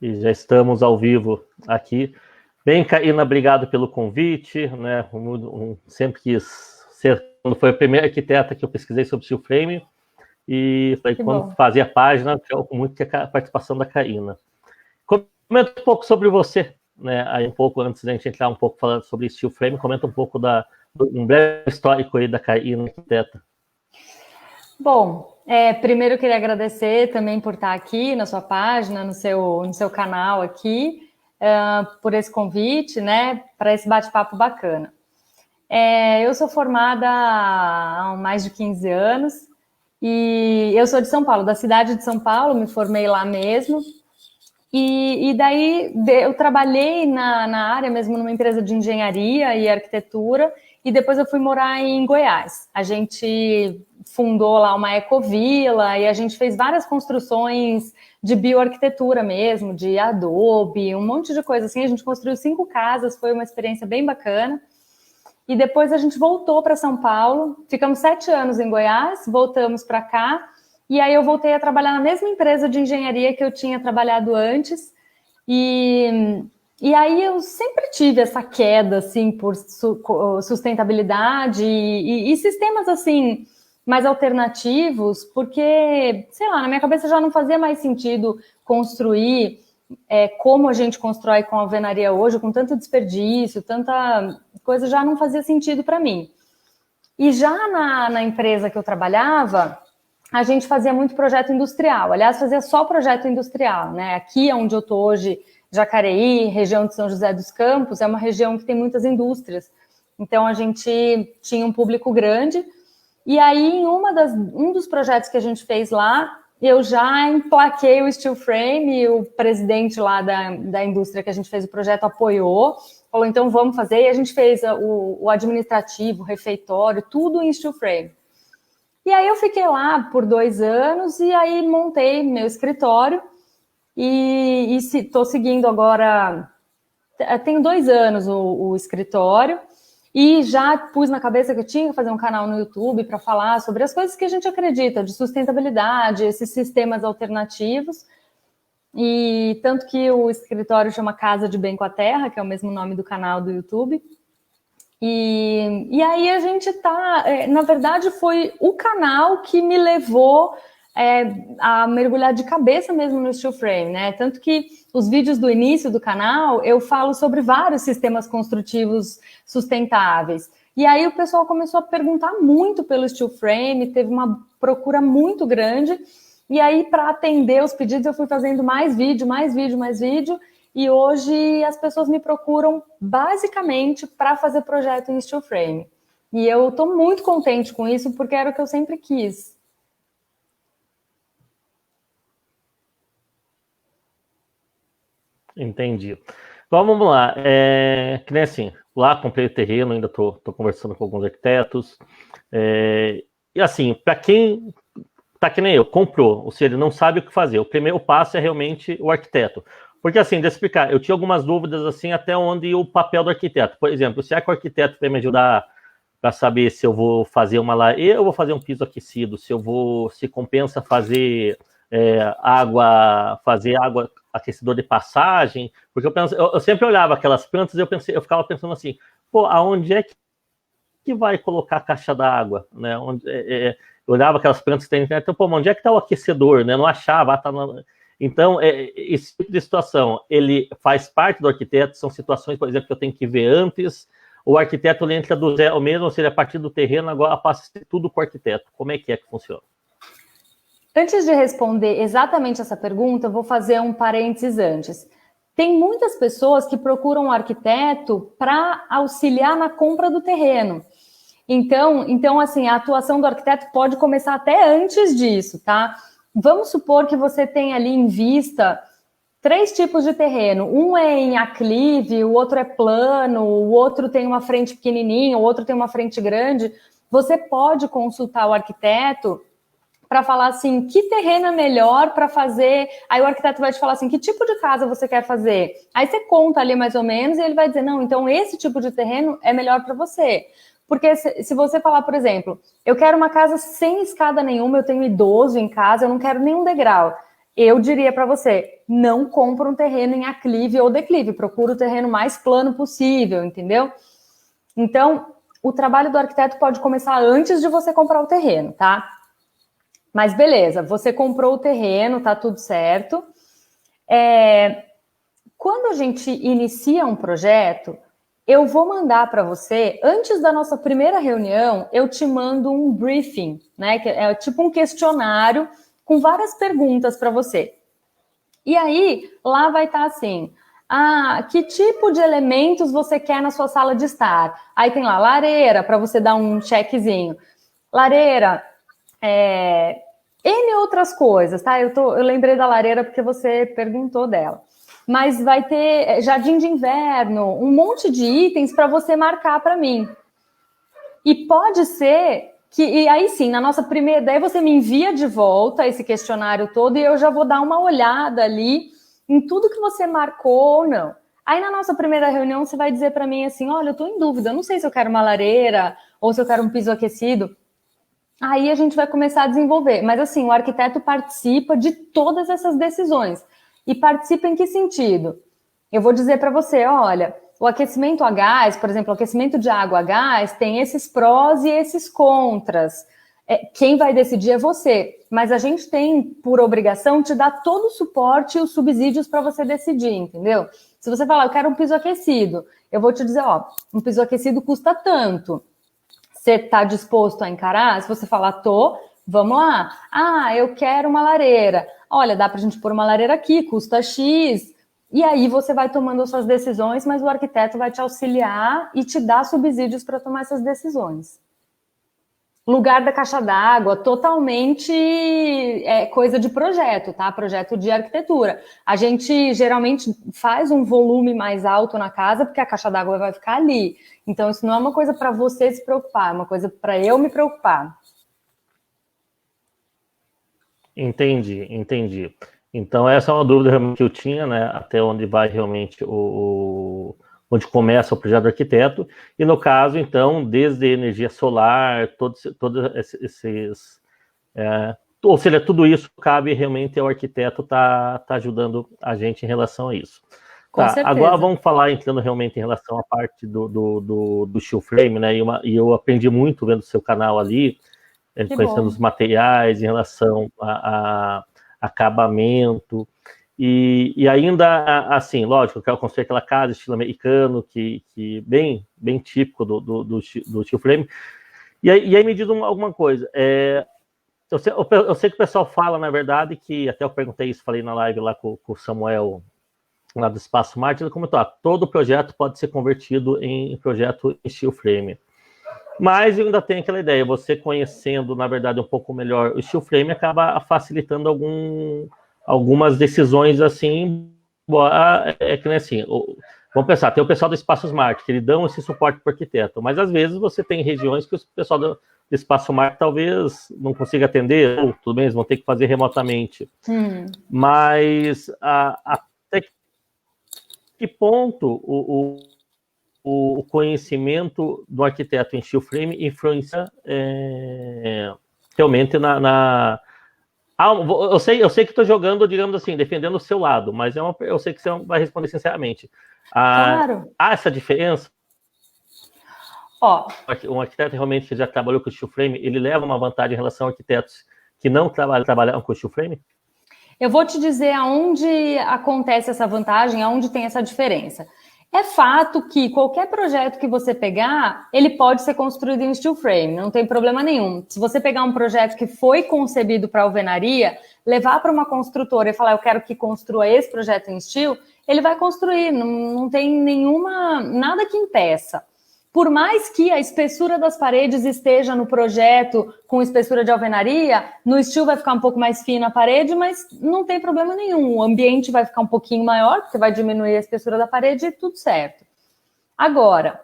E já estamos ao vivo aqui. Bem, Karina, obrigado pelo convite, né? Sempre quis ser, quando foi a primeira arquiteta que eu pesquisei sobre steel frame, e foi quando fazia a página, eu muito que a participação da Karina. Comenta um pouco sobre você, né? Aí um pouco antes da gente entrar um pouco falando sobre steel frame, comenta um pouco um breve histórico aí da Karina, arquiteta. Bom, primeiro eu queria agradecer também por estar aqui na sua página, no seu canal aqui, por esse convite, né, para esse bate-papo bacana. Eu sou formada há mais de 15 anos e eu sou de São Paulo, da cidade de São Paulo, me formei lá mesmo. E daí eu trabalhei na área mesmo, numa empresa de engenharia e arquitetura, e depois eu fui morar em Goiás. A gente fundou lá uma ecovila e a gente fez várias construções de bioarquitetura mesmo, de adobe, um monte de coisa assim. A gente construiu 5 casas, foi uma experiência bem bacana. E depois a gente voltou para São Paulo, ficamos 7 anos em Goiás, voltamos para cá, e aí eu voltei a trabalhar na mesma empresa de engenharia que eu tinha trabalhado antes, e aí eu sempre tive essa queda, assim, por sustentabilidade e sistemas, assim, mais alternativos, porque, sei lá, na minha cabeça já não fazia mais sentido construir como a gente constrói com alvenaria hoje, com tanto desperdício, tanta coisa, já não fazia sentido para mim. E já na empresa que eu trabalhava, a gente fazia muito projeto industrial. Aliás, fazia só projeto industrial, né? Aqui onde eu estou hoje, Jacareí, região de São José dos Campos, é uma região que tem muitas indústrias. Então, a gente tinha um público grande. E aí, em um dos projetos que a gente fez lá, eu já emplaquei o steel frame, e o presidente lá da indústria que a gente fez o projeto apoiou, falou, então vamos fazer, e a gente fez o administrativo, o refeitório, tudo em steel frame. E aí eu fiquei lá por 2 anos, e aí montei meu escritório, e estou seguindo agora, tenho 2 anos o escritório, e já pus na cabeça que eu tinha que fazer um canal no YouTube para falar sobre as coisas que a gente acredita, de sustentabilidade, esses sistemas alternativos. E tanto que o escritório chama Casa de Bem com a Terra, que é o mesmo nome do canal do YouTube. E aí a gente na verdade foi o canal que me levou a mergulhar de cabeça mesmo no steel frame, né? Tanto que os vídeos do início do canal eu falo sobre vários sistemas construtivos sustentáveis. E aí o pessoal começou a perguntar muito pelo steel frame, teve uma procura muito grande. E aí, para atender os pedidos, eu fui fazendo mais vídeo, e hoje as pessoas me procuram basicamente para fazer projeto em steel frame. E eu estou muito contente com isso, porque era o que eu sempre quis. Entendi. Então, vamos lá. Que nem assim, lá comprei o terreno, ainda estou conversando com alguns arquitetos. E assim, para quem tá que nem eu, comprou, ou seja, ele não sabe o que fazer. O primeiro passo é realmente o arquiteto. Porque assim, deixa eu explicar, eu tinha algumas dúvidas assim, até onde o papel do arquiteto. Por exemplo, será que o arquiteto vai me ajudar para saber se eu vou fazer uma lareira ou vou fazer um piso aquecido, se compensa fazer água aquecedor de passagem, porque eu sempre olhava aquelas plantas e eu ficava pensando assim, pô, aonde é que vai colocar a caixa d'água, né? Eu olhava aquelas plantas que tem, então, pô, onde é que está o aquecedor, né? Não achava, Então, esse tipo de situação, ele faz parte do arquiteto, são situações, por exemplo, que eu tenho que ver antes, o arquiteto ele entra do zero mesmo, ou seja, a partir do terreno, agora passa tudo com o arquiteto. Como é que funciona? Antes de responder exatamente essa pergunta, eu vou fazer um parênteses antes. Tem muitas pessoas que procuram um arquiteto para auxiliar na compra do terreno. Então, assim, a atuação do arquiteto pode começar até antes disso, tá? Vamos supor que você tem ali em vista 3 tipos de terreno. Um é em aclive, o outro é plano, o outro tem uma frente pequenininha, o outro tem uma frente grande. Você pode consultar o arquiteto para falar assim, que terreno é melhor para fazer? Aí o arquiteto vai te falar assim, que tipo de casa você quer fazer? Aí você conta ali mais ou menos e ele vai dizer, não, então esse tipo de terreno é melhor para você. Porque se você falar, por exemplo, eu quero uma casa sem escada nenhuma, eu tenho idoso em casa, eu não quero nenhum degrau. eu diria para você, não compra um terreno em aclive ou declive, procura o terreno mais plano possível, entendeu? Então, o trabalho do arquiteto pode começar antes de você comprar o terreno, tá? Mas beleza, você comprou o terreno, tá tudo certo. Quando a gente inicia um projeto, eu vou mandar para você, antes da nossa primeira reunião, eu te mando um briefing, né? Que é tipo um questionário com várias perguntas para você. E aí, lá vai estar assim, que tipo de elementos você quer na sua sala de estar? Aí tem lá, lareira, para você dar um checkzinho. Lareira, N outras coisas, tá? Eu lembrei da lareira porque você perguntou dela. Mas vai ter jardim de inverno, um monte de itens para você marcar para mim. E pode ser que, e aí sim, na nossa primeira, daí você me envia de volta esse questionário todo e eu já vou dar uma olhada ali em tudo que você marcou ou não. Aí na nossa primeira reunião você vai dizer para mim assim, olha, eu estou em dúvida, eu não sei se eu quero uma lareira ou se eu quero um piso aquecido. Aí a gente vai começar a desenvolver. Mas assim, o arquiteto participa de todas essas decisões. E participa em que sentido? Eu vou dizer para você, olha, o aquecimento a gás, por exemplo, o aquecimento de água a gás tem esses prós e esses contras. Quem vai decidir é você. Mas a gente tem, por obrigação, te dar todo o suporte e os subsídios para você decidir, entendeu? Se você falar, eu quero um piso aquecido, eu vou te dizer, um piso aquecido custa tanto. Você está disposto a encarar? Se você falar, tô, vamos lá. Eu quero uma lareira. Olha, dá para a gente pôr uma lareira aqui, custa X. E aí você vai tomando as suas decisões, mas o arquiteto vai te auxiliar e te dar subsídios para tomar essas decisões. Lugar da caixa d'água, totalmente coisa de projeto, tá? Projeto de arquitetura. A gente geralmente faz um volume mais alto na casa, porque a caixa d'água vai ficar ali. Então, isso não é uma coisa para você se preocupar, é uma coisa para eu me preocupar. Entendi. Então, essa é uma dúvida realmente que eu tinha, né? Até onde vai realmente onde começa o projeto do arquiteto. E no caso, então, desde energia solar, todos esses... ou seja, tudo isso cabe realmente ao arquiteto tá ajudando a gente em relação a isso. Com certeza. Agora vamos falar, entrando realmente em relação à parte do steel frame, né? E eu aprendi muito vendo o seu canal ali, conhecendo os materiais em relação a acabamento. E ainda, assim, lógico, eu quero construir aquela casa estilo americano, que bem típico do steel frame. E aí me diz alguma coisa. Eu sei que o pessoal fala, na verdade, que até eu perguntei isso, falei na live lá com o Samuel, lá do Espaço Marte, ele comentou, todo projeto pode ser convertido em projeto em steel frame. Mas eu ainda tenho aquela ideia, você conhecendo, na verdade, um pouco melhor o steel frame acaba facilitando algumas decisões, assim, que nem assim, vamos pensar, tem o pessoal do Espaço Smart, que eles dão esse suporte para o arquiteto, mas às vezes você tem regiões que o pessoal do Espaço Smart talvez não consiga atender, ou tudo bem, eles vão ter que fazer remotamente. Mas até que ponto o conhecimento do arquiteto em steel frame influencia realmente eu sei que estou jogando, digamos assim, defendendo o seu lado, mas eu sei que você vai responder sinceramente. Claro. Há essa diferença? Um arquiteto realmente que já trabalhou com steel frame, ele leva uma vantagem em relação a arquitetos que não trabalham com steel frame? Eu vou te dizer aonde acontece essa vantagem, aonde tem essa diferença. É fato que qualquer projeto que você pegar, ele pode ser construído em steel frame, não tem problema nenhum. Se você pegar um projeto que foi concebido para alvenaria, levar para uma construtora e falar, eu quero que construa esse projeto em steel, ele vai construir, não tem nada que impeça. Por mais que a espessura das paredes esteja no projeto com espessura de alvenaria, no steel vai ficar um pouco mais fino a parede, mas não tem problema nenhum. O ambiente vai ficar um pouquinho maior, porque vai diminuir a espessura da parede e tudo certo. Agora,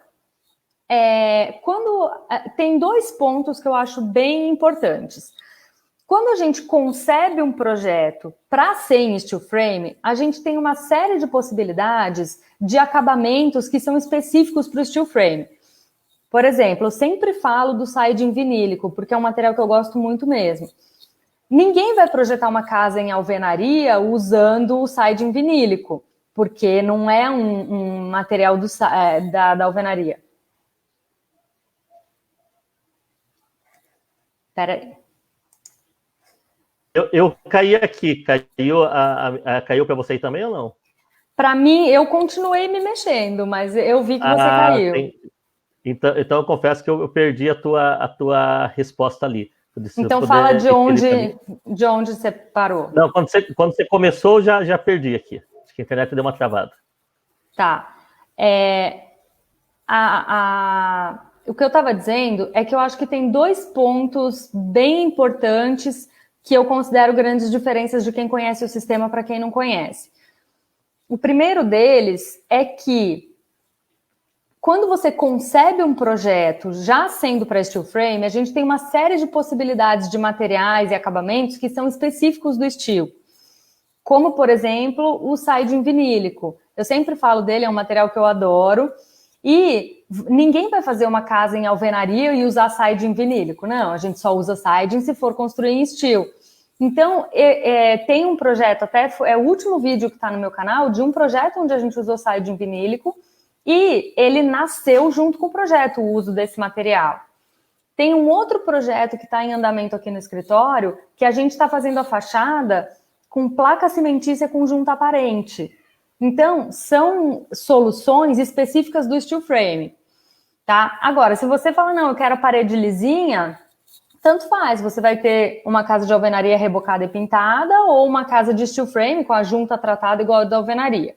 tem 2 pontos que eu acho bem importantes. Quando a gente concebe um projeto para ser em steel frame, a gente tem uma série de possibilidades de acabamentos que são específicos para o steel frame. Por exemplo, eu sempre falo do siding vinílico, porque é um material que eu gosto muito mesmo. Ninguém vai projetar uma casa em alvenaria usando o siding vinílico, porque não é um material da alvenaria. Espera aí. Eu caí aqui. Caiu para você também ou não? Para mim, eu continuei me mexendo, mas eu vi que você caiu. Então, eu confesso que eu perdi a tua resposta ali. Então fala de onde você parou. Não, quando você começou, já perdi aqui. Acho que a internet deu uma travada. Tá. O que eu estava dizendo é que eu acho que tem 2 pontos bem importantes que eu considero grandes diferenças de quem conhece o sistema para quem não conhece. O primeiro deles é que quando você concebe um projeto já sendo para steel frame, a gente tem uma série de possibilidades de materiais e acabamentos que são específicos do steel. Como, por exemplo, o siding vinílico. Eu sempre falo dele, é um material que eu adoro. E ninguém vai fazer uma casa em alvenaria e usar siding vinílico. Não, a gente só usa siding se for construir em steel. Então, tem um projeto, até é o último vídeo que está no meu canal, de um projeto onde a gente usou siding vinílico e ele nasceu junto com o projeto, o uso desse material. Tem um outro projeto que está em andamento aqui no escritório, que a gente está fazendo a fachada com placa cimentícia com junta aparente. Então, são soluções específicas do steel frame, tá? Agora, se você fala, não, eu quero a parede lisinha, tanto faz. Você vai ter uma casa de alvenaria rebocada e pintada ou uma casa de steel frame com a junta tratada igual a da alvenaria.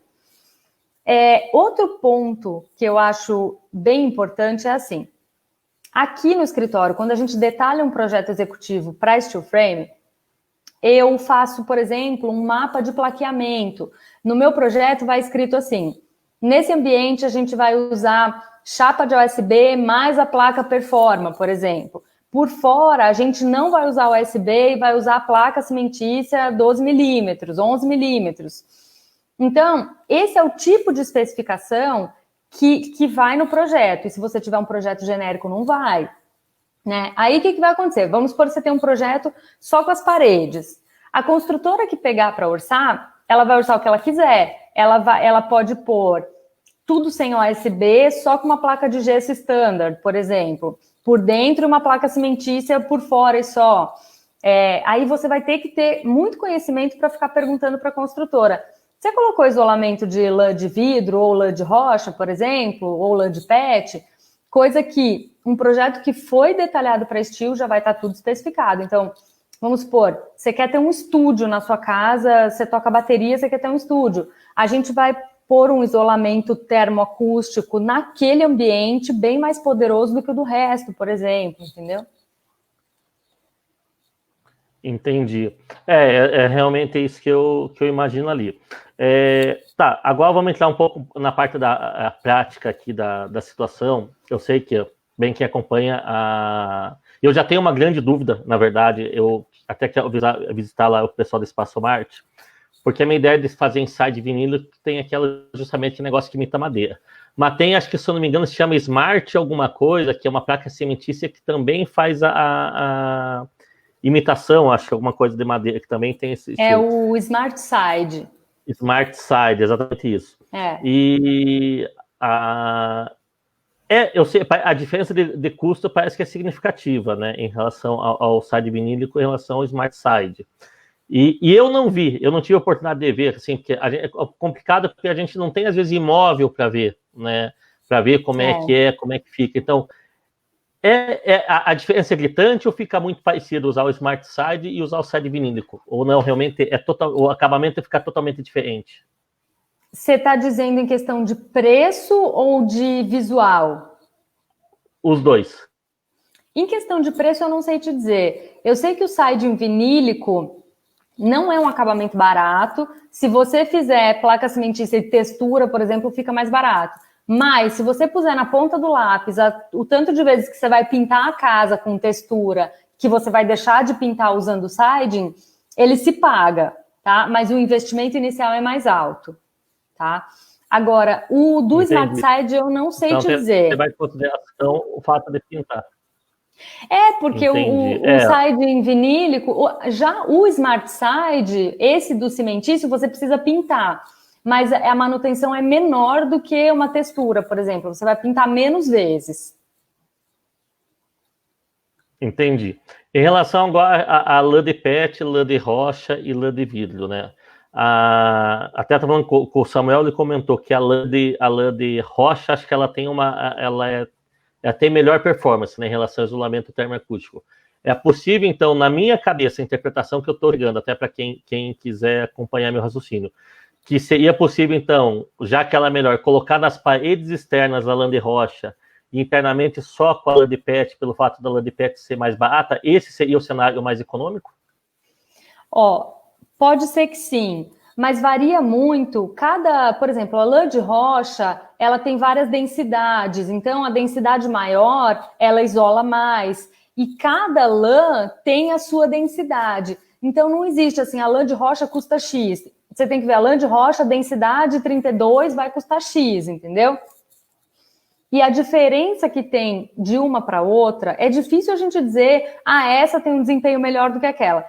Outro ponto que eu acho bem importante é assim, aqui no escritório, quando a gente detalha um projeto executivo para steel frame, eu faço, por exemplo, um mapa de plaqueamento. No meu projeto vai escrito assim, nesse ambiente a gente vai usar chapa de OSB mais a placa Performa, por exemplo. Por fora, a gente não vai usar OSB e vai usar a placa cimentícia 12 milímetros, 11 milímetros. Então, esse é o tipo de especificação que vai no projeto. E se você tiver um projeto genérico, não vai. Né? Aí, o que vai acontecer? Vamos supor que você tem um projeto só com as paredes. A construtora que pegar para orçar, ela vai orçar o que ela quiser. Ela pode pôr tudo sem OSB, só com uma placa de gesso standard, por exemplo. Por dentro, uma placa cimentícia por fora e só. Aí você vai ter que ter muito conhecimento para ficar perguntando para a construtora. Você colocou isolamento de lã de vidro ou lã de rocha, por exemplo, ou lã de PET, coisa que um projeto que foi detalhado para steel já vai estar tudo especificado. Então, vamos supor, você quer ter um estúdio na sua casa, você toca bateria, você quer ter um estúdio. A gente vai pôr um isolamento termoacústico naquele ambiente bem mais poderoso do que o do resto, por exemplo, entendeu? Entendi. Realmente isso que eu imagino ali. Tá, agora vamos entrar um pouco na parte da prática aqui da situação. Eu sei que, bem que acompanha eu já tenho uma grande dúvida, na verdade, eu até quero visitar lá o pessoal do Espaço Marte, porque a minha ideia de fazer inside vinilo tem justamente negócio que imita madeira. Mas tem, acho que se eu não me engano, se chama Smart alguma coisa, que é uma placa cimentícia que também faz a imitação, acho que alguma coisa de madeira, que também tem esse... o Smart Side. Smart Side, exatamente isso. Eu sei, a diferença de custo parece que é significativa, né, em relação ao side vinílico, em relação ao Smart Side. E eu não tive a oportunidade de ver, assim, porque é complicado porque a gente não tem, às vezes, imóvel para ver, né, para ver como como é que fica. Então, a diferença é gritante ou fica muito parecido usar o Smart Side e usar o side vinílico? Ou não, realmente, o acabamento fica totalmente diferente? Você está dizendo em questão de preço ou de visual? Os dois. Em questão de preço, eu não sei te dizer. Eu sei que o siding vinílico não é um acabamento barato. Se você fizer placa cimentícia e textura, por exemplo, fica mais barato. Mas, se você puser na ponta do lápis o tanto de vezes que você vai pintar a casa com textura, que você vai deixar de pintar usando o siding, ele se paga, tá? Mas o investimento inicial é mais alto, tá? Agora, o do Smart Side eu não sei te dizer. Você vai em consideração o fato de pintar. Porque o siding vinílico, já o Smart Side, esse do cimentício, você precisa pintar. Mas a manutenção é menor do que uma textura, por exemplo. Você vai pintar menos vezes. Entendi. Em relação agora a lã de PET, lã de rocha e lã de vidro, né? Até estava falando com o Samuel, ele comentou que a lã de rocha, acho que ela tem ela tem melhor performance, né, em relação ao isolamento termoacústico. É possível, então, na minha cabeça, a interpretação que eu estou ligando, até para quem quiser acompanhar meu raciocínio, que seria possível, então, já que ela é melhor, colocar nas paredes externas a lã de rocha e internamente só com a lã de PET, pelo fato da lã de PET ser mais barata, esse seria o cenário mais econômico? Pode ser que sim, mas varia muito. Por exemplo, a lã de rocha, ela tem várias densidades, então a densidade maior, ela isola mais, e cada lã tem a sua densidade. Então não existe assim, a lã de rocha custa X. Você tem que ver a lã de rocha, densidade 32 vai custar X, entendeu? E a diferença que tem de uma para outra, é difícil a gente dizer, essa tem um desempenho melhor do que aquela.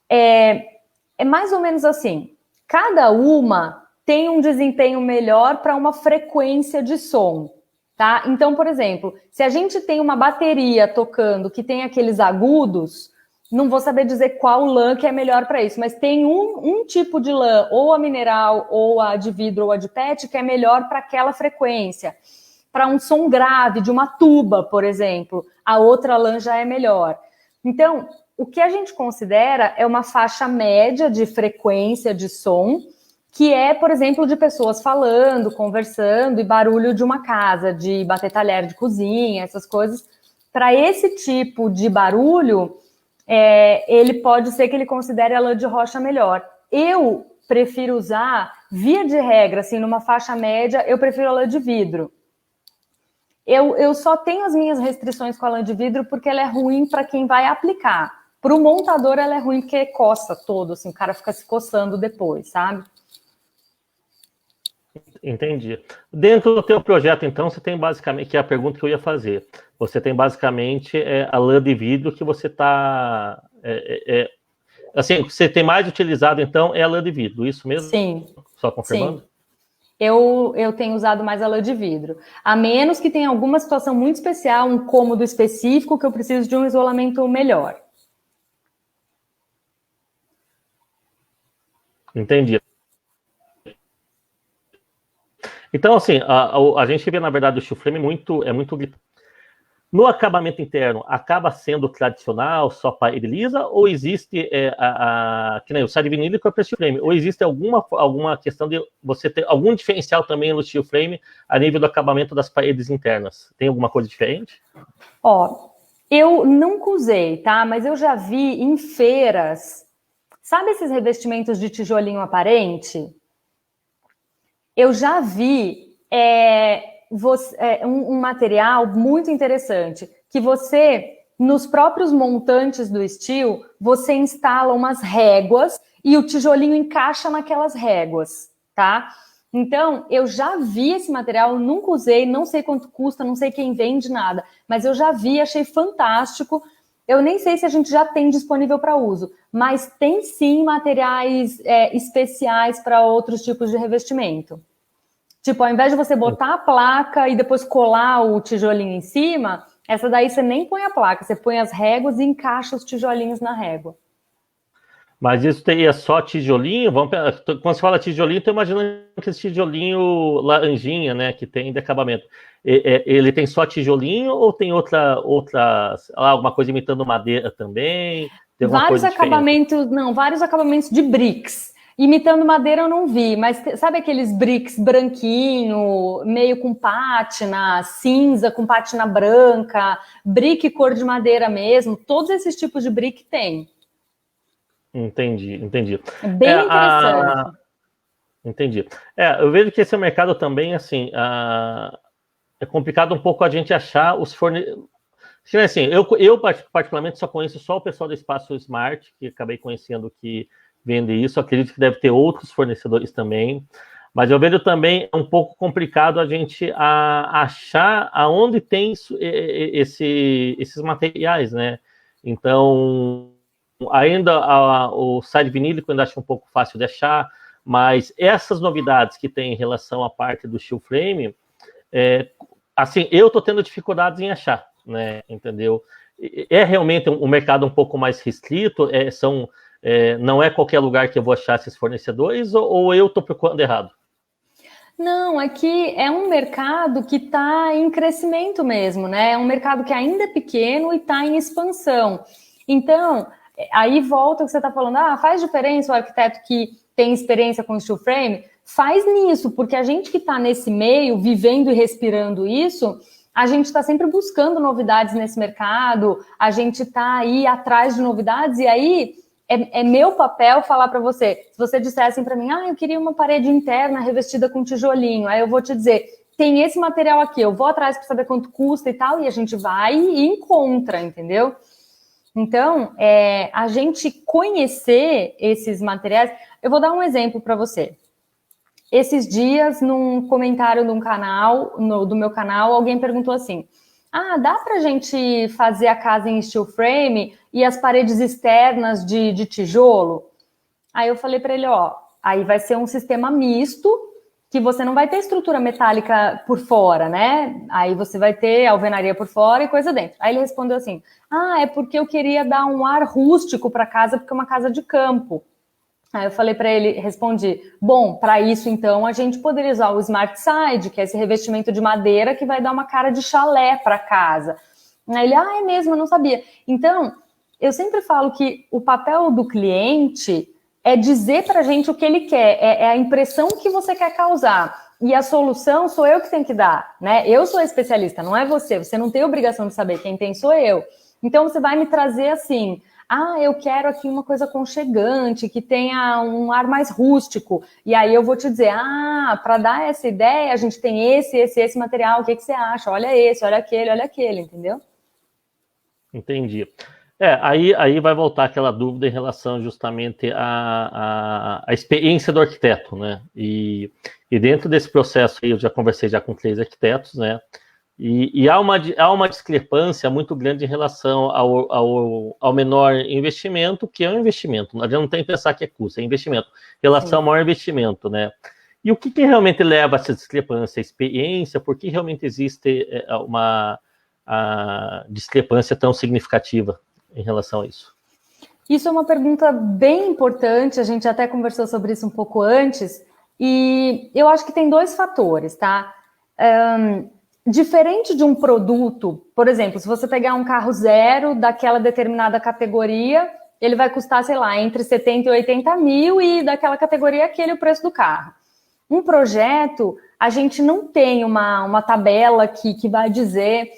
É mais ou menos assim, cada uma tem um desempenho melhor para uma frequência de som, tá? Então, por exemplo, se a gente tem uma bateria tocando que tem aqueles agudos, não vou saber dizer qual lã que é melhor para isso, mas tem um tipo de lã, ou a mineral, ou a de vidro, ou a de PET, que é melhor para aquela frequência. Para um som grave de uma tuba, por exemplo, a outra lã já é melhor. Então, o que a gente considera é uma faixa média de frequência de som, que é, por exemplo, de pessoas falando, conversando e barulho de uma casa, de bater talher de cozinha, essas coisas. Para esse tipo de barulho, ele pode ser que ele considere a lã de rocha melhor. Eu prefiro usar, via de regra, assim, numa faixa média, eu prefiro a lã de vidro. Eu só tenho as minhas restrições com a lã de vidro porque ela é ruim para quem vai aplicar. Para o montador, ela é ruim porque coça todo, assim, o cara fica se coçando depois, sabe? Entendi. Dentro do teu projeto, então, você tem basicamente, que é a pergunta que eu ia fazer, você tem basicamente a lã de vidro que você está... assim, você tem mais utilizado, então, é a lã de vidro, isso mesmo? Sim. Só confirmando? Sim. Eu tenho usado mais a lã de vidro. A menos que tenha alguma situação muito especial, um cômodo específico, que eu preciso de um isolamento melhor. Entendi. Então, assim, a gente vê, na verdade, o steel frame é muito... No acabamento interno, acaba sendo tradicional, só parede lisa, ou existe, que nem o side vinílico é para steel frame, ou existe alguma questão de você ter algum diferencial também no steel frame a nível do acabamento das paredes internas? Tem alguma coisa diferente? Eu nunca usei, tá? Mas eu já vi em feiras, sabe esses revestimentos de tijolinho aparente? Eu já vi um material muito interessante, que você, nos próprios montantes do steel, você instala umas réguas e o tijolinho encaixa naquelas réguas, tá? Então, eu já vi esse material, nunca usei, não sei quanto custa, não sei quem vende, nada, mas eu já vi, achei fantástico. Eu nem sei se a gente já tem disponível para uso, mas tem sim materiais especiais para outros tipos de revestimento. Tipo, ao invés de você botar a placa e depois colar o tijolinho em cima, essa daí você nem põe a placa, você põe as réguas e encaixa os tijolinhos na régua. Mas isso teria só tijolinho? Quando você fala tijolinho, estou imaginando aquele tijolinho laranjinha, né, que tem de acabamento. Ele tem só tijolinho ou tem alguma coisa imitando madeira também? Tem vários acabamentos, vários acabamentos de bricks. Imitando madeira eu não vi, mas sabe aqueles bricks branquinho, meio com pátina, cinza com pátina branca, brick cor de madeira mesmo, todos esses tipos de brick tem. Entendi. É bem interessante. Entendi. Eu vejo que esse mercado também, assim, é complicado um pouco a gente achar os fornecedores. Assim, eu particularmente só conheço só o pessoal do Espaço Smart, que acabei conhecendo que vende isso. Acredito que deve ter outros fornecedores também. Mas eu vejo também um pouco complicado a gente achar aonde tem esses materiais, né? Então, ainda o site vinílico ainda acho um pouco fácil de achar, mas essas novidades que tem em relação à parte do steel frame, assim, eu estou tendo dificuldades em achar, né? Entendeu? É realmente um mercado um pouco mais restrito, não é qualquer lugar que eu vou achar esses fornecedores, ou eu estou procurando errado? Não, aqui é um mercado que está em crescimento mesmo, né? É um mercado que ainda é pequeno e está em expansão. Então, aí volta o que você está falando, faz diferença o arquiteto que tem experiência com steel frame? Faz nisso, porque a gente que está nesse meio, vivendo e respirando isso, a gente está sempre buscando novidades nesse mercado, a gente está aí atrás de novidades, e aí é meu papel falar para você. Se você dissesse para mim, eu queria uma parede interna revestida com tijolinho, aí eu vou te dizer, tem esse material aqui, eu vou atrás para saber quanto custa e tal, e a gente vai e encontra, entendeu? Então, a gente conhecer esses materiais... Eu vou dar um exemplo para você. Esses dias, num comentário de um canal, do meu canal, alguém perguntou assim, dá pra gente fazer a casa em steel frame e as paredes externas de tijolo? Aí eu falei para ele, aí vai ser um sistema misto, que você não vai ter estrutura metálica por fora, né? Aí você vai ter alvenaria por fora e coisa dentro. Aí ele respondeu assim, é porque eu queria dar um ar rústico para casa, porque é uma casa de campo. Aí eu falei para ele, respondi, bom, para isso então a gente poderia usar o Smart Side, que é esse revestimento de madeira que vai dar uma cara de chalé para casa. Aí ele, é mesmo, eu não sabia. Então, eu sempre falo que o papel do cliente é dizer para a gente o que ele quer, é a impressão que você quer causar. E a solução sou eu que tenho que dar, né? Eu sou especialista, não é você. Você não tem obrigação de saber, quem tem sou eu. Então você vai me trazer assim, eu quero aqui uma coisa aconchegante, que tenha um ar mais rústico. E aí eu vou te dizer, para dar essa ideia, a gente tem esse material, o que você acha? Olha esse, olha aquele, entendeu? Entendi. Aí vai voltar aquela dúvida em relação justamente à experiência do arquiteto, né? E dentro desse processo aí, eu já conversei com 3 arquitetos, né? E há uma discrepância muito grande em relação ao menor investimento, que é um investimento. A gente não tem que pensar que é custo, é investimento. Em relação ao maior investimento, né? E o que realmente leva a essa discrepância? A experiência? Por que realmente existe uma discrepância tão significativa em relação a isso? Isso é uma pergunta bem importante, a gente até conversou sobre isso um pouco antes, e eu acho que tem 2 fatores, tá? Diferente de um produto, por exemplo, se você pegar um carro zero daquela determinada categoria, ele vai custar, sei lá, entre 70 e 80 mil, e daquela categoria aquele é o preço do carro. Um projeto, a gente não tem uma tabela que vai dizer...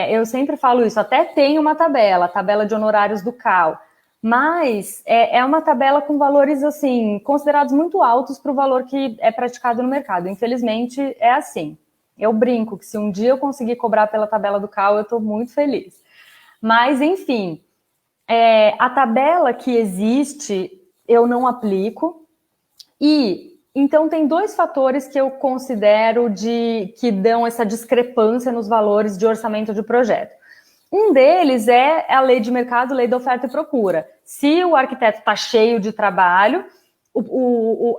eu sempre falo isso, até tem uma tabela de honorários do CAL, mas é uma tabela com valores, assim, considerados muito altos para o valor que é praticado no mercado. Infelizmente, é assim. Eu brinco que se um dia eu conseguir cobrar pela tabela do CAL, eu estou muito feliz. Mas, enfim, a tabela que existe, eu não aplico. E, então, tem 2 fatores que eu considero que dão essa discrepância nos valores de orçamento de projeto. Um deles é a lei de mercado, lei da oferta e procura. Se o arquiteto está cheio de trabalho,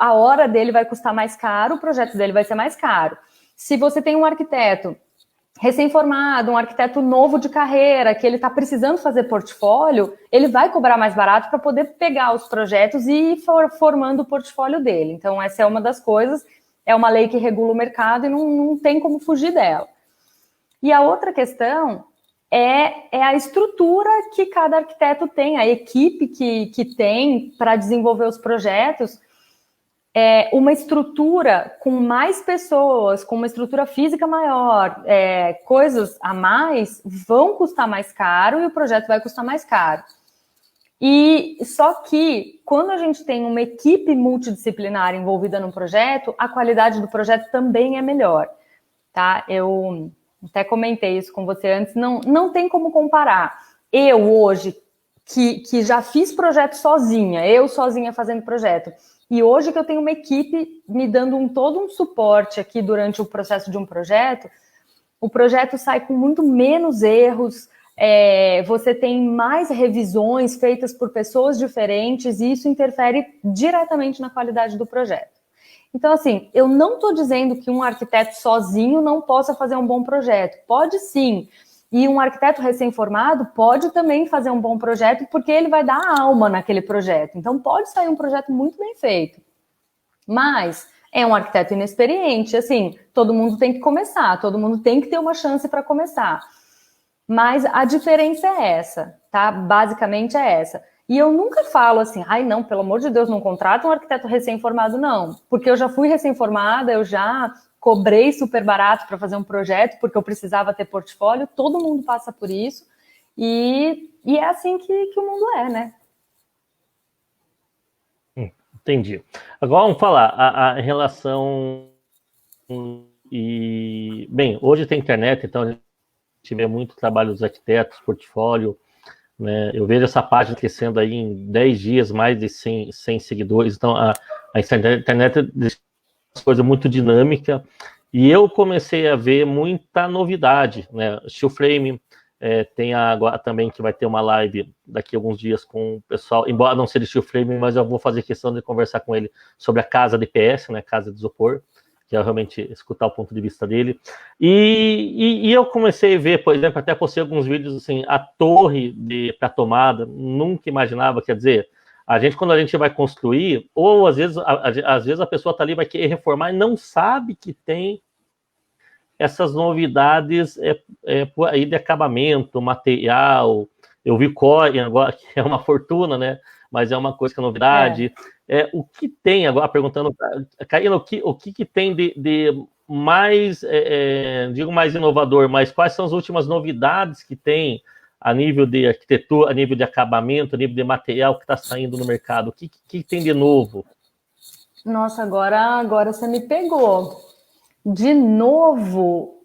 a hora dele vai custar mais caro, o projeto dele vai ser mais caro. Se você tem um arquiteto recém-formado, um arquiteto novo de carreira, que ele está precisando fazer portfólio, ele vai cobrar mais barato para poder pegar os projetos e ir formando o portfólio dele. Então, essa é uma das coisas, é uma lei que regula o mercado e não tem como fugir dela. E a outra questão é a estrutura que cada arquiteto tem, a equipe que tem para desenvolver os projetos. Uma estrutura com mais pessoas, com uma estrutura física maior, coisas a mais vão custar mais caro e o projeto vai custar mais caro. E só que quando a gente tem uma equipe multidisciplinar envolvida no projeto, a qualidade do projeto também é melhor, tá? Eu até comentei isso com você antes, não tem como comparar. Eu hoje, que já fiz projeto sozinha, eu sozinha fazendo projeto, E hoje que eu tenho uma equipe me dando todo um suporte aqui durante o processo de um projeto, o projeto sai com muito menos erros, você tem mais revisões feitas por pessoas diferentes e isso interfere diretamente na qualidade do projeto. Então, assim, eu não estou dizendo que um arquiteto sozinho não possa fazer um bom projeto. Pode sim. E um arquiteto recém-formado pode também fazer um bom projeto porque ele vai dar alma naquele projeto. Então, pode sair um projeto muito bem feito. Mas é um arquiteto inexperiente, assim, todo mundo tem que começar, todo mundo tem que ter uma chance para começar. Mas a diferença é essa, tá? Basicamente é essa. E eu nunca falo assim, ai não, pelo amor de Deus, não contrata um arquiteto recém-formado, não. Porque eu já fui recém-formada, eu já cobrei super barato para fazer um projeto, porque eu precisava ter portfólio, todo mundo passa por isso. E é assim que o mundo é, né? Entendi. Agora vamos falar a relação e... Bem, hoje tem internet, então a gente vê muito trabalho dos arquitetos, portfólio, né? Eu vejo essa página crescendo aí em 10 dias, mais de 100 seguidores, então a internet é uma coisa muito dinâmica, e eu comecei a ver muita novidade, né? Steel Frame, tem agora também que vai ter uma live daqui a alguns dias com o pessoal, embora não seja Steel Frame, mas eu vou fazer questão de conversar com ele sobre a casa DPS, né? Casa de isopor, que é realmente escutar o ponto de vista dele. E eu comecei a ver, por exemplo, até postei alguns vídeos assim, a torre para tomada, nunca imaginava, quer dizer, quando a gente vai construir, ou às vezes a pessoa está ali, vai querer reformar e não sabe que tem essas novidades por aí de acabamento, material. Eu vi core agora, que é uma fortuna, né? Mas é uma coisa que é novidade. O que tem, agora perguntando, Karina, o que tem de mais, digo mais inovador, mas quais são as últimas novidades que tem a nível de arquitetura, a nível de acabamento, a nível de material que está saindo no mercado? O que tem de novo? Nossa, agora você me pegou. De novo,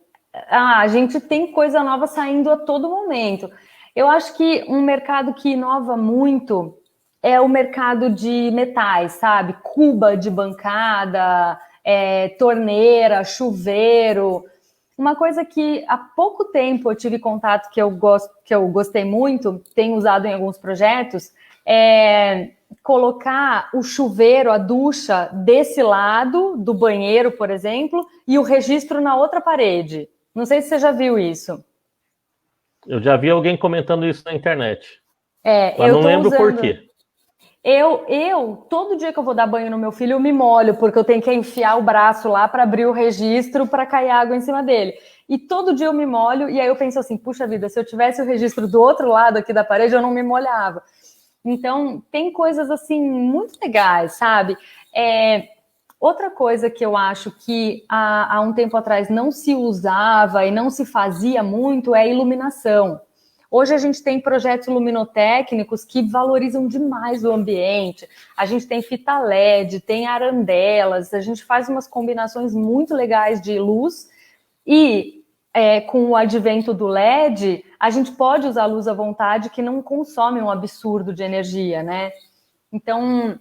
a gente tem coisa nova saindo a todo momento. Eu acho que um mercado que inova muito é o mercado de metais, sabe? Cuba de bancada, torneira, chuveiro. Uma coisa que há pouco tempo eu tive contato que eu gostei muito, tenho usado em alguns projetos, é colocar o chuveiro, a ducha desse lado do banheiro, por exemplo, e o registro na outra parede. Não sei se você já viu isso. Eu já vi alguém comentando isso na internet. Mas Eu não lembro por quê. Todo dia que eu vou dar banho no meu filho, eu me molho, porque eu tenho que enfiar o braço lá para abrir o registro para cair água em cima dele. E todo dia eu me molho, e aí eu penso assim, puxa vida, se eu tivesse o registro do outro lado aqui da parede, eu não me molhava. Então, tem coisas assim muito legais, sabe? Outra coisa que eu acho que há um tempo atrás não se usava e não se fazia muito é a iluminação. Hoje a gente tem projetos luminotécnicos que valorizam demais o ambiente. A gente tem fita LED, tem arandelas, a gente faz umas combinações muito legais de luz e com o advento do LED, a gente pode usar luz à vontade que não consome um absurdo de energia, né? Então,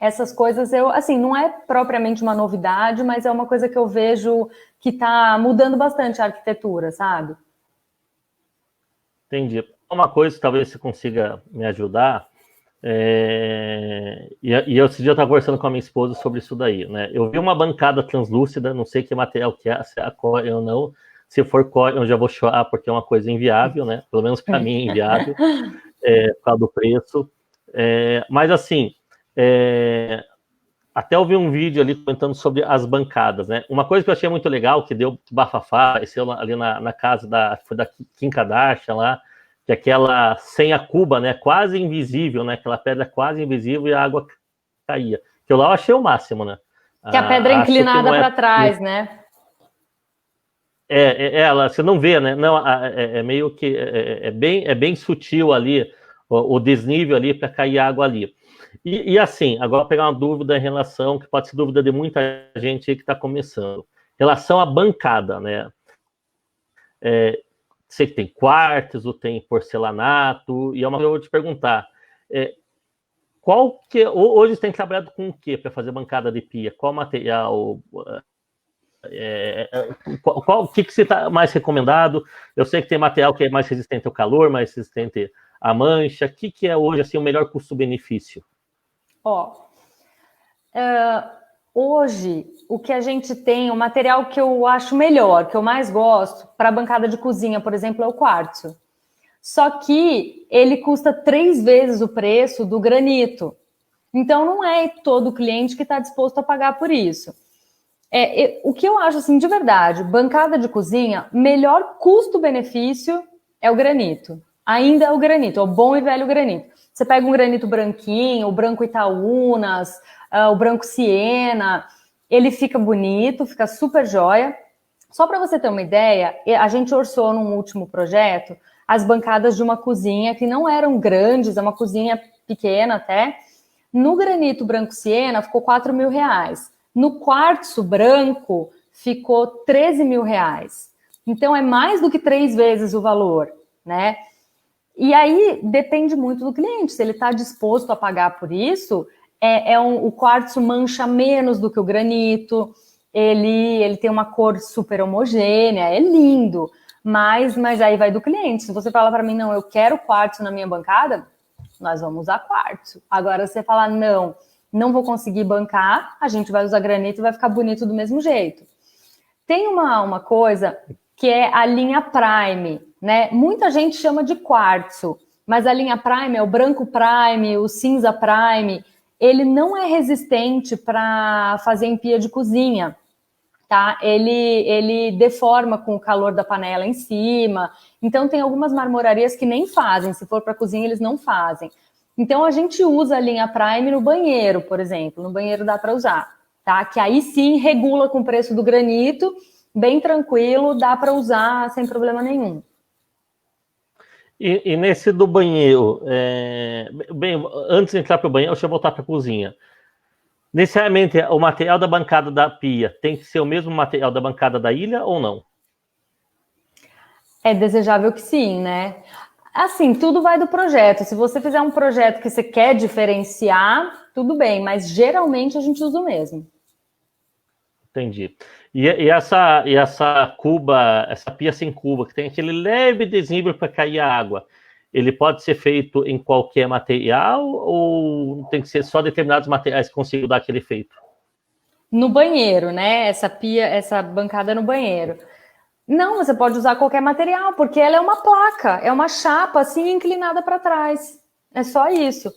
essas coisas, assim, não é propriamente uma novidade, mas é uma coisa que eu vejo que está mudando bastante a arquitetura, sabe? Entendi. Uma coisa que talvez você consiga me ajudar, e eu esse dia eu estava conversando com a minha esposa sobre isso daí, né? Eu vi uma bancada translúcida, não sei que material que é, se é a core ou não. Se for core, eu já vou chorar, porque é uma coisa inviável, né? Pelo menos para mim é inviável, por causa do preço. Mas assim, até eu vi um vídeo ali comentando sobre as bancadas, né? Uma coisa que eu achei muito legal, que deu bafafá, apareceu ali na casa da Kim Kardashian lá, que aquela sem a cuba, né? Quase invisível, né? Aquela pedra quase invisível e a água caía. Que eu lá eu achei o máximo, né? Que a pedra é inclinada para trás, né? Você não vê, né? Não, meio que é bem sutil ali o desnível ali para cair água ali. E assim, agora pegar uma dúvida em relação, que pode ser dúvida de muita gente aí que está começando. Em relação à bancada, né? Sei que tem quartzo, tem porcelanato, e é uma coisa que eu vou te perguntar. hoje você tem trabalhado com o que para fazer bancada de pia? Qual material? O que você está mais recomendado? Eu sei que tem material que é mais resistente ao calor, mais resistente à mancha. O que é hoje assim, o melhor custo-benefício? Hoje, o que a gente tem, o material que eu acho melhor, que eu mais gosto, para bancada de cozinha, por exemplo, é o quartzo. Só que ele custa 3 vezes o preço do granito. Então, não é todo cliente que está disposto a pagar por isso. O que eu acho, assim, de verdade, bancada de cozinha, melhor custo-benefício é o granito. Ainda é o granito, é o bom e velho granito. Você pega um granito branquinho, o branco Itaúnas, o branco Siena, ele fica bonito, fica super jóia. Só para você ter uma ideia, a gente orçou num último projeto as bancadas de uma cozinha que não eram grandes, é uma cozinha pequena até. No granito branco Siena ficou R$4.000. No quartzo branco ficou R$13.000. Então é mais do que 3 vezes o valor, né? E aí depende muito do cliente. Se ele está disposto a pagar por isso, o quartzo mancha menos do que o granito, ele tem uma cor super homogênea, é lindo. Mas aí vai do cliente. Se você fala para mim, não, eu quero quartzo na minha bancada, nós vamos usar quartzo. Agora, se você falar, não vou conseguir bancar, a gente vai usar granito e vai ficar bonito do mesmo jeito. Tem uma coisa que é a linha Prime, né? Muita gente chama de quartzo, mas a linha Prime é o branco Prime, o cinza Prime, ele não é resistente para fazer em pia de cozinha, tá? Ele deforma com o calor da panela em cima. Então, tem algumas marmorarias que nem fazem. Se for para cozinha, eles não fazem. Então, a gente usa a linha Prime no banheiro, por exemplo. No banheiro dá para usar, tá? Que aí sim regula com o preço do granito, bem tranquilo, dá para usar sem problema nenhum. E nesse do banheiro, bem, antes de entrar para o banheiro, deixa eu voltar para a cozinha. Necessariamente, o material da bancada da pia tem que ser o mesmo material da bancada da ilha ou não? É desejável que sim, né? Assim, tudo vai do projeto. Se você fizer um projeto que você quer diferenciar, tudo bem, mas geralmente a gente usa o mesmo. Entendi. E essa cuba, essa pia sem cuba, que tem aquele leve deslíbrio para cair a água, ele pode ser feito em qualquer material ou tem que ser só determinados materiais que consigam dar aquele efeito? No banheiro, né? Essa bancada no banheiro. Não, você pode usar qualquer material, porque ela é uma placa, é uma chapa assim inclinada para trás. É só isso.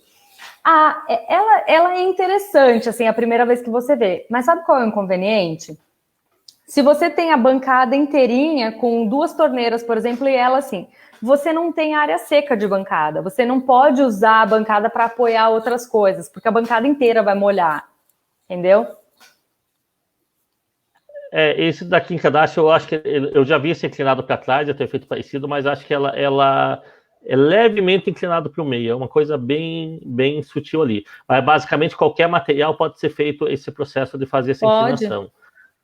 Ela é interessante, assim, a primeira vez que você vê. Mas sabe qual é o inconveniente? Se você tem a bancada inteirinha com 2 torneiras, por exemplo, e ela assim, você não tem área seca de bancada. Você não pode usar a bancada para apoiar outras coisas, porque a bancada inteira vai molhar. Entendeu? Esse da Kim Kardashian, eu acho que eu já vi esse inclinado para trás, já ter feito parecido, mas acho que ela é levemente inclinado para o meio, é uma coisa bem, bem sutil ali. Mas basicamente qualquer material pode ser feito esse processo de fazer essa inclinação.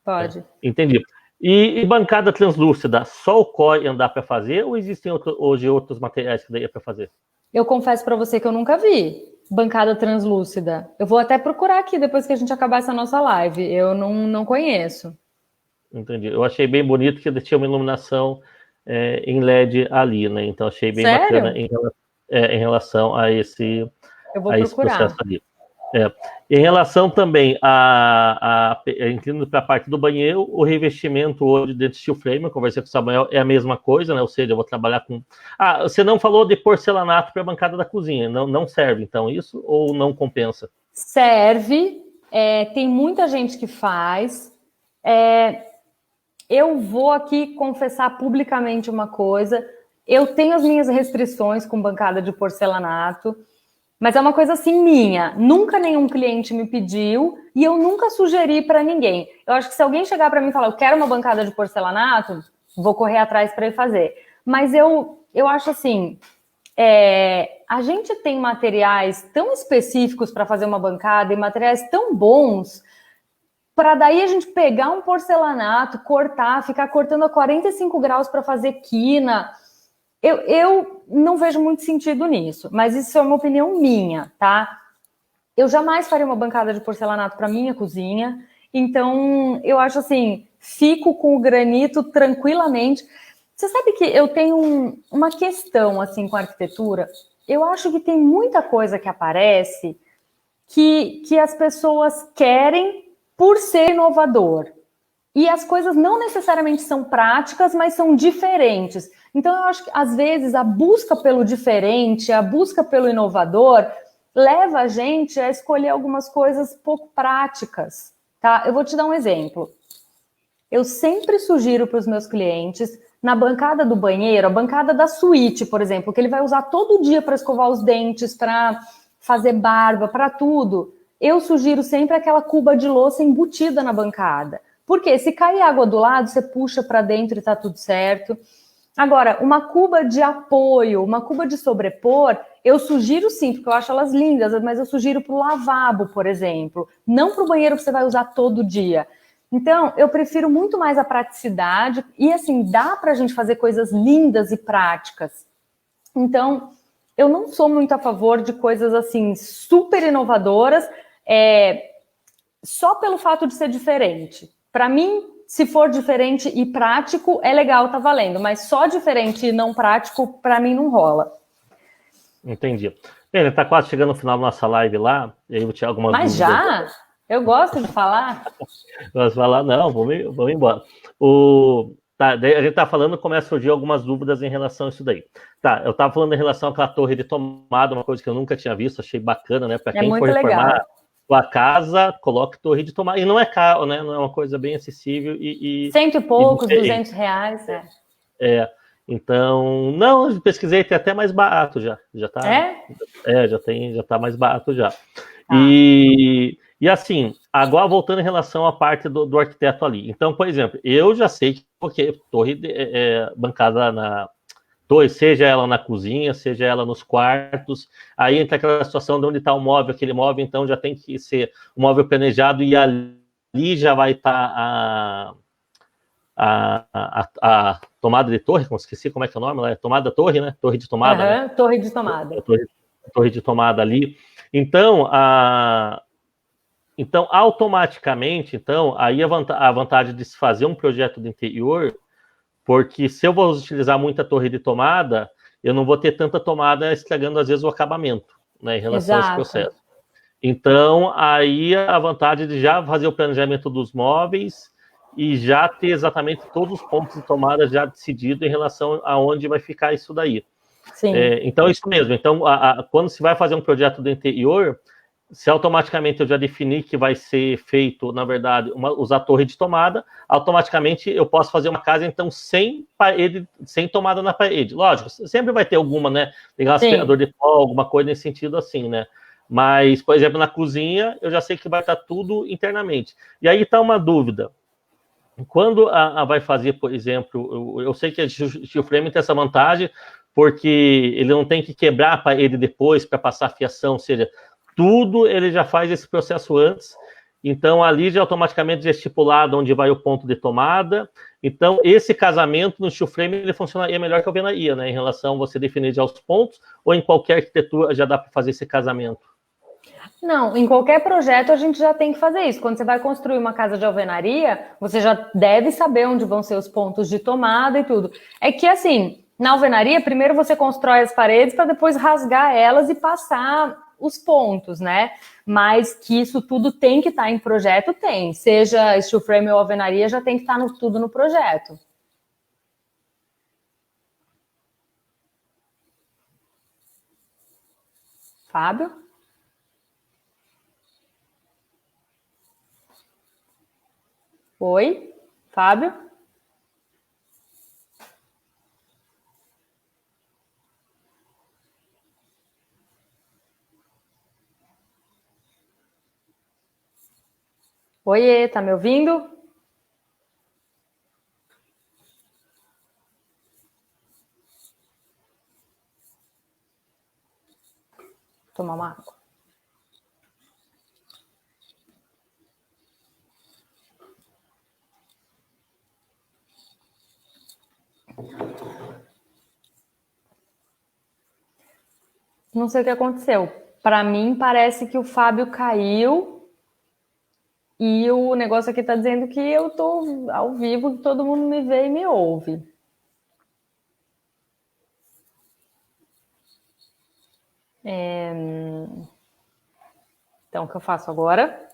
Pode. Entendi. E bancada translúcida, só o core dá para fazer ou existem hoje outros materiais que daria para fazer? Eu confesso para você que eu nunca vi bancada translúcida. Eu vou até procurar aqui depois que a gente acabar essa nossa live. Eu não conheço. Entendi. Eu achei bem bonito que tinha uma iluminação em LED ali, né? Então achei bem Sério? bacana em relação a esse processo ali. Em relação também incluindo para a parte do banheiro, o revestimento hoje dentro de steel frame, eu conversei com o Samuel, é a mesma coisa, né? Ou seja, eu vou trabalhar com... você não falou de porcelanato para a bancada da cozinha, não serve então isso ou não compensa? Serve, tem muita gente que faz. Eu vou aqui confessar publicamente uma coisa, eu tenho as minhas restrições com bancada de porcelanato, mas é uma coisa assim minha. Nunca nenhum cliente me pediu e eu nunca sugeri para ninguém. Eu acho que se alguém chegar para mim e falar, eu quero uma bancada de porcelanato, vou correr atrás para ele fazer. Mas eu acho assim, a gente tem materiais tão específicos para fazer uma bancada e materiais tão bons, para daí a gente pegar um porcelanato, cortar, ficar cortando a 45 graus para fazer quina. Eu não vejo muito sentido nisso, mas isso é uma opinião minha, tá? eu jamais faria uma bancada de porcelanato para minha cozinha. Então, eu acho assim, fico com o granito tranquilamente. Você sabe que eu tenho uma questão assim com a arquitetura. Eu acho que tem muita coisa que aparece que as pessoas querem por ser inovador. E as coisas não necessariamente são práticas, mas são diferentes. Então, eu acho que, às vezes, a busca pelo diferente, a busca pelo inovador, leva a gente a escolher algumas coisas pouco práticas. Tá? Eu vou te dar um exemplo. Eu sempre sugiro para os meus clientes, na bancada do banheiro, a bancada da suíte, por exemplo, que ele vai usar todo dia para escovar os dentes, para fazer barba, para tudo. Eu sugiro sempre aquela cuba de louça embutida na bancada. Porque se cair água do lado, você puxa para dentro e está tudo certo. Agora, uma cuba de apoio, uma cuba de sobrepor, eu sugiro sim, porque eu acho elas lindas, mas eu sugiro para o lavabo, por exemplo. Não para o banheiro que você vai usar todo dia. Então, eu prefiro muito mais a praticidade e, assim, dá para a gente fazer coisas lindas e práticas. Então, eu não sou muito a favor de coisas, assim, super inovadoras, só pelo fato de ser diferente. Para mim, se for diferente e prático, é legal, tá valendo. Mas só diferente e não prático, para mim, não rola. Entendi. Bem, está quase chegando no final da nossa live lá, e aí eu vou tirar algumas Mas dúvidas. já? Eu gosto de falar. Nós falar, não, vamos embora. Tá, daí a gente está falando, começa a surgir algumas dúvidas em relação a isso daí. Tá, eu estava falando em relação àquela torre de tomada, uma coisa que eu nunca tinha visto, achei bacana, né? Para quem for reformar sua casa, coloque torre de tomada. E não é caro, né? Não é uma coisa bem acessível Cento e poucos, R$200, Então, não, eu pesquisei, tem até mais barato já. Já tá. Já tá mais barato já. E assim, agora voltando em relação à parte do arquiteto ali. Então, por exemplo, eu já sei que porque torre bancada na torre, seja ela na cozinha, seja ela nos quartos, aí entra aquela situação de onde está o móvel, aquele móvel, então já tem que ser um móvel planejado e ali já vai estar a tomada de torre, como esqueci como é que é o nome, é tomada torre, né? Torre de tomada. Né? Torre de tomada. Torre de tomada ali. Então, então automaticamente, aí a vantagem de se fazer um projeto de interior, porque se eu vou utilizar muita torre de tomada, eu não vou ter tanta tomada estragando, às vezes, o acabamento, né, em relação a esse processo. Então, aí a vantagem de já fazer o planejamento dos móveis e já ter exatamente todos os pontos de tomada já decidido em relação a onde vai ficar isso daí. Sim. Então, isso mesmo. Então, quando se vai fazer um projeto do interior, se automaticamente eu já definir que vai ser feito, na verdade, usar torre de tomada, automaticamente eu posso fazer uma casa, então, sem parede, sem tomada na parede. Lógico, sempre vai ter alguma, né? Ligar um aspirador de pó, alguma coisa nesse sentido assim, né? Mas, por exemplo, na cozinha, eu já sei que vai estar tudo internamente. E aí está uma dúvida. Quando vai fazer, por exemplo, eu sei que a steel frame tem essa vantagem, porque ele não tem que quebrar a parede depois para passar a fiação, ou seja, tudo ele já faz esse processo antes, então ali já automaticamente já é estipulado onde vai o ponto de tomada, então esse casamento no steel frame ele funcionaria melhor que a alvenaria, né, em relação a você definir já os pontos, ou em qualquer arquitetura já dá para fazer esse casamento? Não, em qualquer projeto a gente já tem que fazer isso. Quando você vai construir uma casa de alvenaria, você já deve saber onde vão ser os pontos de tomada e tudo. É que assim, na alvenaria, primeiro você constrói as paredes para depois rasgar elas e passar os pontos, né? Mas que isso tudo tem que estar em projeto, tem. Seja steel frame ou alvenaria, já tem que estar tudo no projeto. Fábio? Oi, Fábio? Oiê, tá me ouvindo? Tomar uma água. Não sei o que aconteceu. Para mim, parece que o Fábio caiu e o negócio aqui está dizendo que eu estou ao vivo, que todo mundo me vê e me ouve. Então, o que eu faço agora?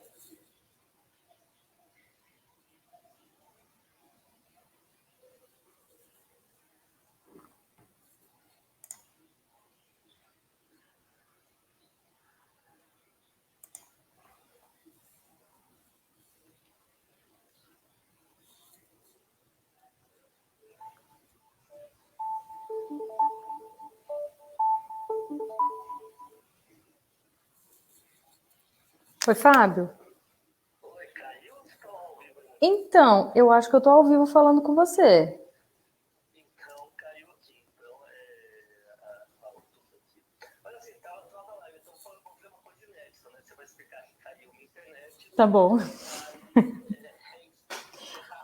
Oi, Fábio? Oi, caiu ou estou ao vivo? Então, eu acho que eu estou ao vivo falando com você. Então, caiu aqui. Então, tudo aqui. Mas assim, tava na live, então falando com uma coisa inédita, né? Você vai explicar que caiu na internet. Tá bom. Encerrar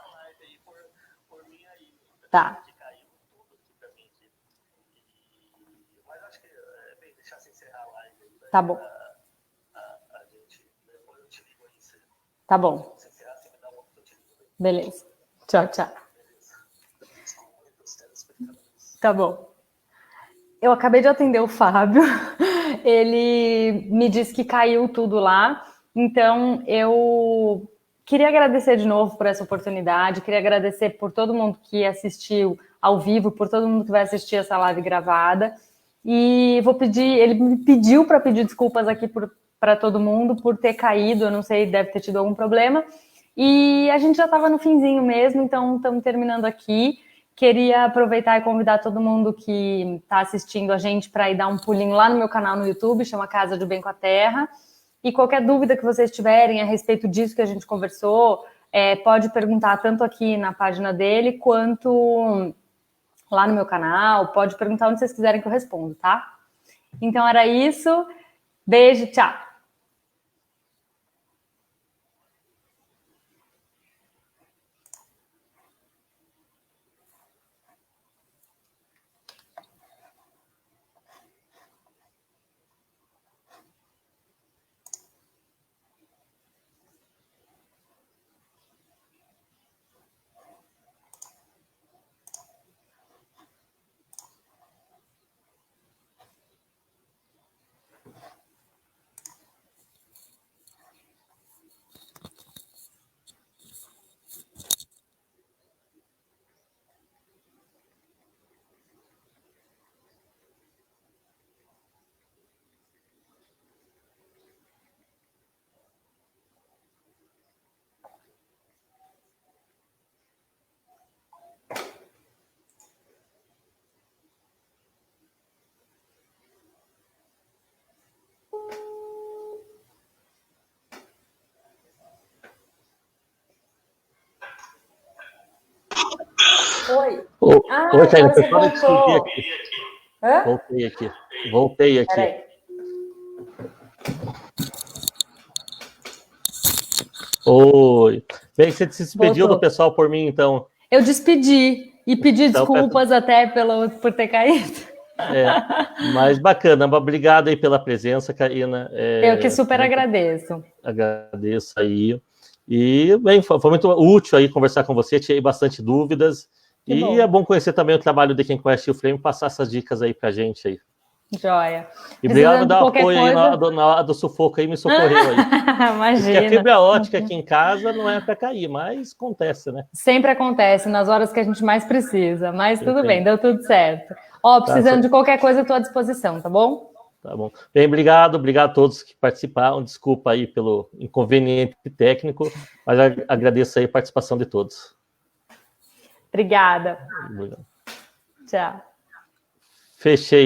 a live aí por mim aí. Tá. Que caiu tudo aqui pra mim. Mas acho que é bem deixar você encerrar a live aí. Tá bom. A gente, depois eu te ligo aí. Tá bom. Se encerrar, você me dá um outro, eu te ligo aí. Beleza. Tchau, tchau. Desculpa aí pros telespectadores. Tá bom. Eu acabei de atender o Fábio. Ele me disse que caiu tudo lá. Então, eu queria agradecer de novo por essa oportunidade. Queria agradecer por todo mundo que assistiu ao vivo, por todo mundo que vai assistir essa live gravada. E vou pedir, ele me pediu para pedir desculpas aqui para todo mundo por ter caído. Eu não sei, deve ter tido algum problema. E a gente já estava no finzinho mesmo, então estamos terminando aqui. Queria aproveitar e convidar todo mundo que está assistindo a gente para ir dar um pulinho lá no meu canal no YouTube, chama Casa de Bem com a Terra. E qualquer dúvida que vocês tiverem a respeito disso que a gente conversou, pode perguntar tanto aqui na página dele, quanto lá no meu canal. Pode perguntar onde vocês quiserem que eu respondo, tá? Então era isso. Beijo, tchau! Oi. Oi, Caína, agora você pessoal, deixa eu subir voltou. aqui. Hã? Voltei aqui. Peraí. Oi. Bem, você se despediu Voltou. do pessoal por mim, então. Eu despedi e pedi Então, desculpas até por ter caído. Mas bacana, obrigado aí pela presença, Caína. Eu que super agradeço. Agradeço aí. E, bem, foi muito útil aí conversar com você, tirei bastante dúvidas. Que e bom. É bom conhecer também o trabalho de quem conhece o Flame e passar essas dicas aí pra gente aí. Joia. E obrigado por dar qualquer apoio coisa... aí na hora do sufoco aí, me socorreu aí. Imagina. Porque a fibra ótica aqui em casa não é para cair, mas acontece, né? Sempre acontece, nas horas que a gente mais precisa. Mas tudo bem, deu tudo certo. Precisando de qualquer coisa, estou à disposição, tá bom? Tá bom. Bem, obrigado a todos que participaram. Desculpa aí pelo inconveniente técnico, mas agradeço aí a participação de todos. Obrigada. Obrigado. Tchau. Fechei.